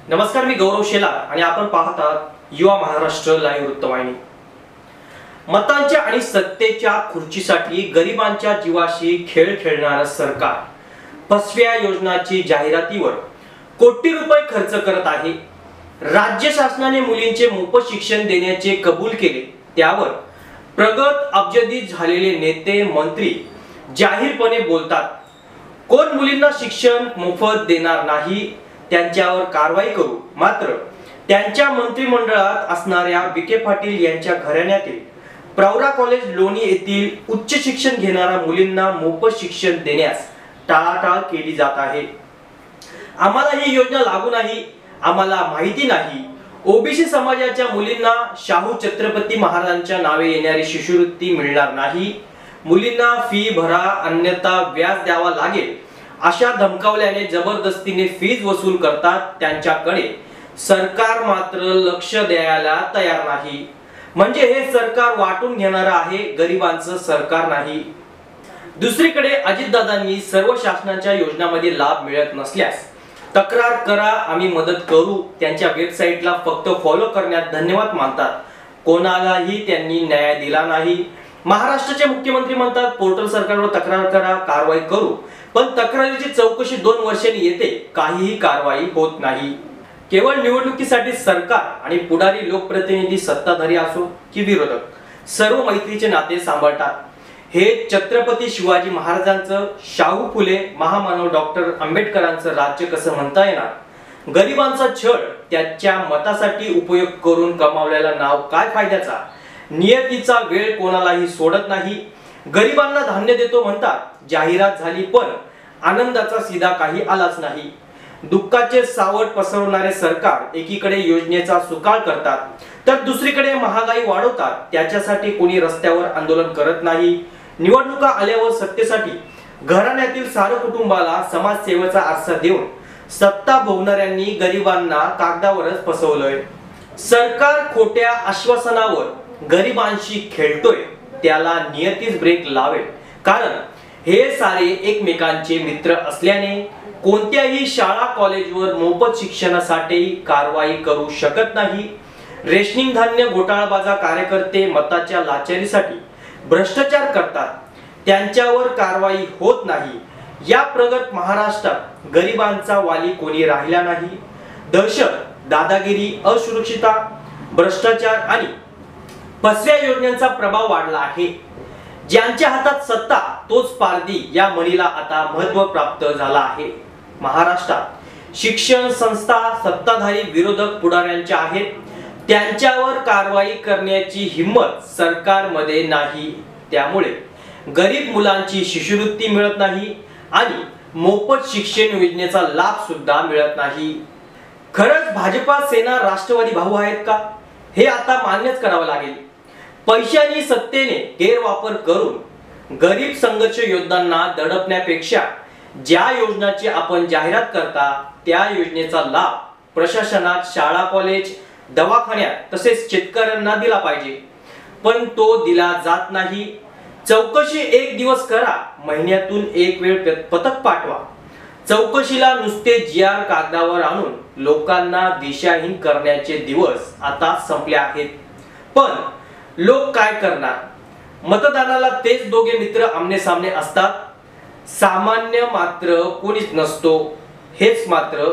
नमस्कार, मी गौरव शेलार आणि आपण पाहत आहात युवा महाराष्ट्र लाईव्ह वृत्तवाहिनी। मतांच्या आणि सत्तेच्या खुर्चीसाठी गरिबांच्या जीवाशी खेळ खेळणारं सरकार फसव्या योजनांची जाहिरातीवर कोटी रुपये खर्च करत आहे। राज्य शासनाने मुलींचे मोफत शिक्षण देण्याचे कबूल केले, त्यावर प्रगत अब्जाधीश झालेले नेते मंत्री जाहीरपणे बोलतात, कोण मुलींना शिक्षण मोफत देणार नाही त्यांच्यावर कारवाई करू। मात्र त्यांच्या मंत्रिमंडळात असणाऱ्या विखे पाटील यांच्या घराण्यातील प्रवरा कॉलेज लोणी येथील उच्च शिक्षण घेणाऱ्या मुलींना मोफत शिक्षण देण्यास टाळाटाळ केली जात आहे। आम्हाला ही योजना लागू नाही, आम्हाला माहिती नाही। ओबीसी समाजाच्या मुलींना शाहू छत्रपती महाराजांच्या नावे येणारी शिष्यवृत्ती मिळणार नाही, मुलींना फी भरा अन्यथा व्याज द्यावा लागेल अशा धमकावल्याने जबरदस्तीने फीज वसूल करतात। त्यांच्याकडे सरकार मात्र लक्ष द्यायला तयार नाही। म्हणजे हे सरकार वाटून घेणारे आहे, गरिबांचं सरकार नाही। दुसरीकडे अजितदादांनी सर्व शासनाच्या योजनांमध्ये लाभ मिळत नसल्यास तक्रार करा, आम्ही मदत करू। त्यांच्या वेबसाईटला फक्त फॉलो करण्यात धन्यवाद मानतात, कोणालाही त्यांनी न्याय दिला नाही। महाराष्ट्राचे मुख्यमंत्री म्हणतात, पोर्टल सरकारवर तक्रार करा, कारवाई करू, पण तक्रारीची चौकशी 2 वर्षांनी येते, काहीही कारवाई होत नाही। केवळ निवडणुकीसाठी सरकार आणि पुढारी लोकप्रतिनिधी सत्ताधारी असो की विरोधक सर्व मैत्रीचे नाते सांभाळतात। हे छत्रपती शिवाजी महाराजांचं, शाहू फुले महामानव डॉक्टर आंबेडकरांचं राज्य कसं म्हणता येणार? गरिबांचा छळ, त्याच्या मतासाठी उपयोग करून कमावलेला नाव काय फायद्याचा? नियतीचा वेळ कोणालाही सोडत नाही। गरिबांना धान्य देतो म्हणतात, जाहिरात झाली पण आनंदाचा सीधा काही आलाच नाही। दुःखाचे सावट पसरवणारे सरकार एकीकडे योजनेचा सुकाळ करतात तर दुसरीकडे महागाई वाढवतात। त्याच्यासाठी कोणी रस्त्यावर आंदोलन करत नाही। निवडणुका आल्यावर सत्तेसाठी घराण्यातील सारं कुटुंबाला समाजसेवेचा आरसा देऊन सत्ता भोगणाऱ्यांनी गरिबांना कागदावरच फसवलंय। सरकार खोट्या आश्वासनावर गरिबांशी खेळतोय, त्याला नियतीच ब्रेक लावेल, कारण हे सारे एकमेकांचे मित्र असल्याने कोणत्याही शाळा कॉलेजवर मोफत शिक्षणासाठी कारवाई करू शकत नाही। रेशनिंग धान्य घोटाळाबाजा कार्यकर्ते मताच्या लाचारीसाठी भ्रष्टाचार करतात, त्यांच्यावर कारवाई होत नाही। या प्रगत महाराष्ट्रात गरिबांचा वाली कोणी राहिला नाही। दहशत, दादागिरी, असुरक्षितता, भ्रष्टाचार आणि फसव्या योजनांचा प्रभाव वाढला आहे। ज्यांच्या हातात सत्ता तोच पारधी या म्हणीला आता महत्त्व प्राप्त झाला आहे। महाराष्ट्रात शिक्षण संस्था सत्ताधारी विरोधक पुढाऱ्यांच्या आहेत, त्यांच्यावर कारवाई करण्याची हिम्मत सरकारमध्ये नाही। त्यामुळे गरीब मुलांची शिष्यवृत्ती मिळत नाही आणि मोफत शिक्षण योजनेचा लाभ सुद्धा मिळत नाही। खरंच भाजपा सेना राष्ट्रवादी भाऊ आहेत का? हे आता मान्यच करावं लागेल। पैशानी सत्तेने गैरवापर करून गरीब संघर्ष योद्धांना दडपण्यापेक्षा ज्या योजनाची आपण जाहिरात करता त्या योजनेचा लाभ प्रशासनात, शाळा कॉलेज, दवाखान्यात तसेच शेतकऱ्यांना दिला पाहिजे, पण तो दिला जात नाही। चौकशी 1 दिवस करा, महिन्यातून 1 वेळ पथक पाठवा। चौकशीला नुसते GR कागदावर आणून लोकांना दिशाहीन करण्याचे दिवस आता संपले आहेत। पण लोक काय करणार? मतदानाला तेच दोघे मित्र आमने सामने असतात, सामान्य मात्र कोणीच नसतो। हेच मात्र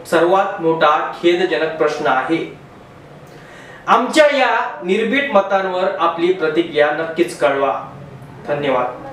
सर्वात मोठा खेदजनक प्रश्न आहे। आमच्या या निर्भीड मतांवर आपली प्रतिक्रिया नक्कीच कळवा। धन्यवाद।